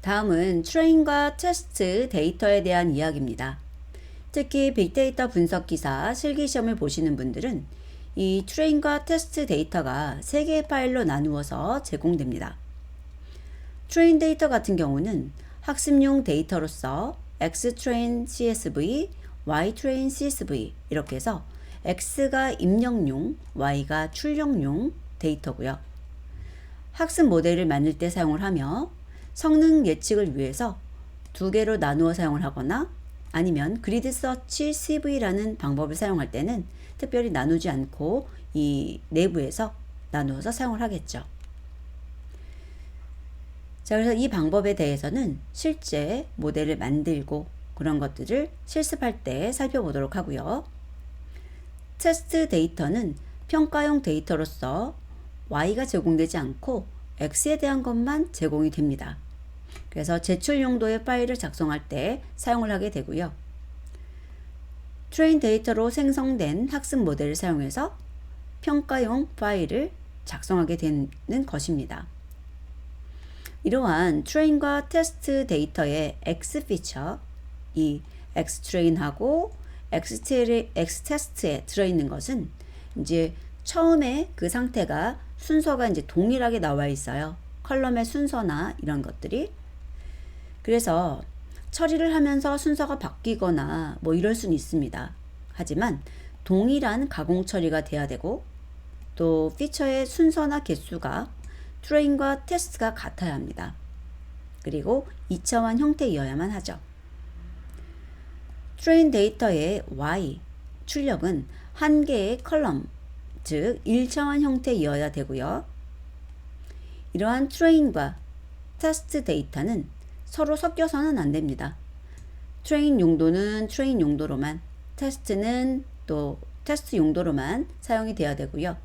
다음은 트레인과 테스트 데이터에 대한 이야기입니다. 특히 빅데이터 분석기사 실기시험을 보시는 분들은 이 트레인과 테스트 데이터가 3개의 파일로 나누어서 제공됩니다. 트레인 데이터 같은 경우는 학습용 데이터로서 Xtrain CSV, Ytrain CSV 이렇게 해서 X가 입력용, Y가 출력용 데이터고요. 학습 모델을 만들 때 사용을 하며 성능 예측을 위해서 2개로 나누어 사용을 하거나 아니면 그리드 서치 CV라는 방법을 사용할 때는 특별히 나누지 않고 이 내부에서 나누어서 사용을 하겠죠. 자, 그래서 이 방법에 대해서는 실제 모델을 만들고 그런 것들을 실습할 때 살펴보도록 하고요. 테스트 데이터는 평가용 데이터로서 Y가 제공되지 않고 X에 대한 것만 제공이 됩니다. 그래서 제출 용도의 파일을 작성할 때 사용을 하게 되고요. 트레인 데이터로 생성된 학습 모델을 사용해서 평가용 파일을 작성하게 되는 것입니다. 이러한 트레인과 테스트 데이터의 X 피처, 이 X트레인하고 X테스트에 들어있는 것은 이제 처음에 그 상태가 순서가 이제 동일하게 나와 있어요. 컬럼의 순서나 이런 것들이. 그래서 처리를 하면서 순서가 바뀌거나 뭐 이럴 수는 있습니다. 하지만 동일한 가공 처리가 돼야 되고 또 피처의 순서나 개수가 트레인과 테스트가 같아야 합니다. 그리고 2차원 형태이어야만 하죠. 트레인 데이터의 Y, 출력은 한 개의 컬럼, 즉 1차원 형태이어야 되고요. 이러한 트레인과 테스트 데이터는 서로 섞여서는 안 됩니다. 트레인 용도는 트레인 용도로만, 테스트는 또 테스트 용도로만 사용이 되어야 되고요.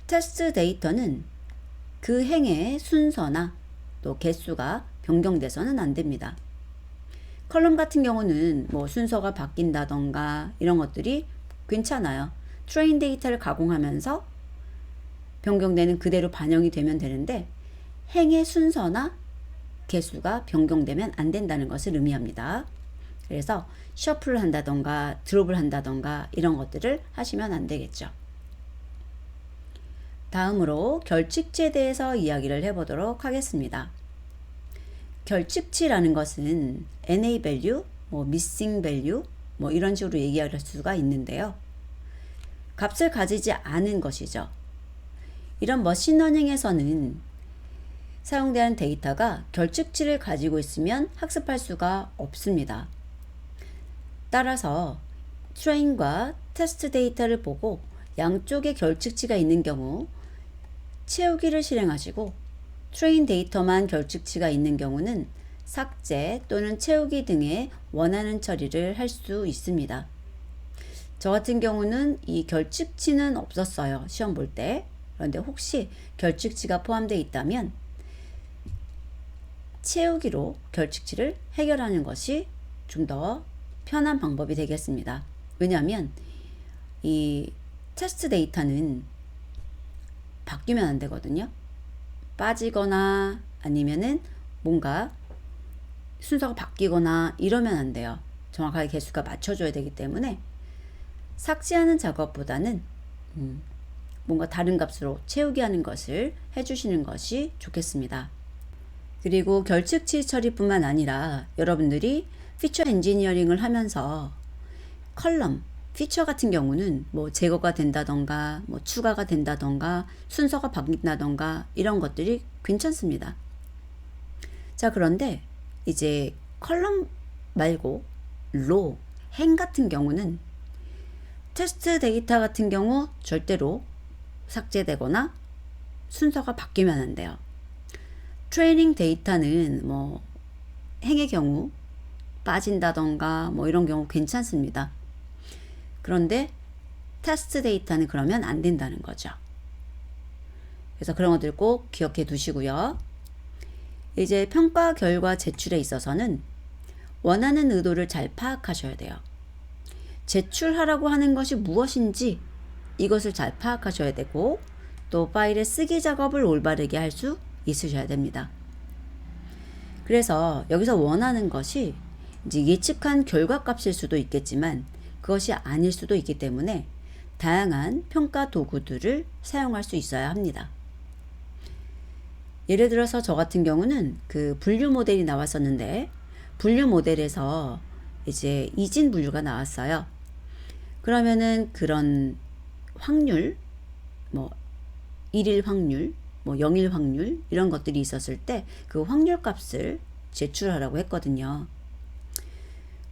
테스트 데이터는 그 행의 순서나 또 개수가 변경돼서는 안 됩니다. 컬럼 같은 경우는 뭐 순서가 바뀐다던가 이런 것들이 괜찮아요. 트레인 데이터를 가공하면서 변경되는 그대로 반영이 되면 되는데 행의 순서나 개수가 변경되면 안 된다는 것을 의미합니다. 그래서 셔플을 한다던가 드롭을 한다던가 이런 것들을 하시면 안 되겠죠. 다음으로 결칙치에 대해서 이야기를 해보도록 하겠습니다. 결칙치라는 것은 NA value, 뭐 missing value, 뭐 이런 식으로 얘기할 수가 있는데요. 값을 가지지 않은 것이죠. 이런 머신러닝에서는 사용되는 데이터가 결측치를 가지고 있으면 학습할 수가 없습니다. 따라서 트레인과 테스트 데이터를 보고 양쪽에 결측치가 있는 경우 채우기를 실행하시고 트레인 데이터만 결측치가 있는 경우는 삭제 또는 채우기 등의 원하는 처리를 할 수 있습니다. 저 같은 경우는 이 결측치는 없었어요. 시험 볼 때. 그런데 혹시 결측치가 포함되어 있다면 채우기로 결측치를 해결하는 것이 좀 더 편한 방법이 되겠습니다. 왜냐하면 이 테스트 데이터는 바뀌면 안 되거든요. 빠지거나 아니면은 뭔가 순서가 바뀌거나 이러면 안 돼요. 정확하게 개수가 맞춰줘야 되기 때문에 삭제하는 작업보다는 뭔가 다른 값으로 채우기 하는 것을 해주시는 것이 좋겠습니다. 그리고 결측치 처리뿐만 아니라 여러분들이 피처 엔지니어링을 하면서 컬럼, 피처 같은 경우는 뭐 제거가 된다던가 뭐 추가가 된다던가 순서가 바뀐다던가 이런 것들이 괜찮습니다. 자, 그런데 이제 컬럼 말고 로, 행 같은 경우는 테스트 데이터 같은 경우 절대로 삭제되거나 순서가 바뀌면 안 돼요. 트레이닝 데이터는 뭐 행의 경우 빠진다던가 뭐 이런 경우 괜찮습니다. 그런데 테스트 데이터는 그러면 안 된다는 거죠. 그래서 그런 것들 꼭 기억해 두시고요. 이제 평가 결과 제출에 있어서는 원하는 의도를 잘 파악하셔야 돼요. 제출하라고 하는 것이 무엇인지 이것을 잘 파악하셔야 되고 또 파일의 쓰기 작업을 올바르게 할 수 있으셔야 됩니다. 그래서 여기서 원하는 것이 이제 예측한 결과값일 수도 있겠지만 그것이 아닐 수도 있기 때문에 다양한 평가 도구들을 사용할 수 있어야 합니다. 예를 들어서 저 같은 경우는 그 분류 모델이 나왔었는데 분류 모델에서 이제 이진 분류가 나왔어요. 그러면은 그런 확률, 뭐 1일 확률, 뭐 0일 확률 이런 것들이 있었을 때 그 확률 값을 제출하라고 했거든요.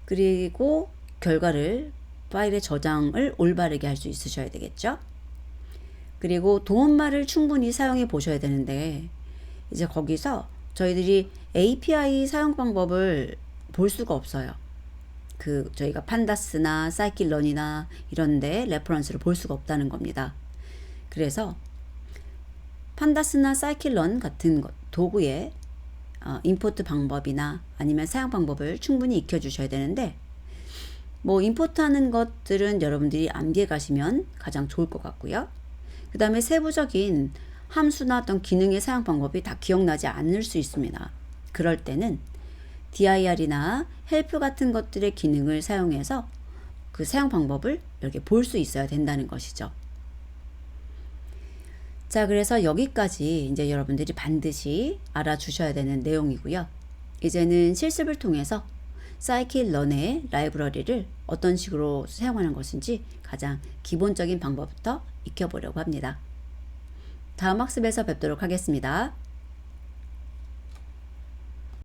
그리고 결과를 파일에 저장을 올바르게 할 수 있으셔야 되겠죠. 그리고 도움말을 충분히 사용해 보셔야 되는데 이제 거기서 저희들이 API 사용 방법을 볼 수가 없어요. 그 저희가 판다스나 사이클런이나 이런데 레퍼런스를 볼 수가 없다는 겁니다. 그래서 판다스나 사이클런 같은 도구의 임포트 방법이나 아니면 사용 방법을 충분히 익혀 주셔야 되는데 뭐 임포트하는 것들은 여러분들이 암기해 가시면 가장 좋을 것 같고요. 그 다음에 세부적인 함수나 어떤 기능의 사용 방법이 다 기억나지 않을 수 있습니다. 그럴 때는 dir이나 help 같은 것들의 기능을 사용해서 그 사용 방법을 이렇게 볼 수 있어야 된다는 것이죠. 자, 그래서 여기까지 이제 여러분들이 반드시 알아주셔야 되는 내용이고요. 이제는 실습을 통해서 scikit-learn의 라이브러리를 어떤 식으로 사용하는 것인지 가장 기본적인 방법부터 익혀보려고 합니다. 다음 학습에서 뵙도록 하겠습니다.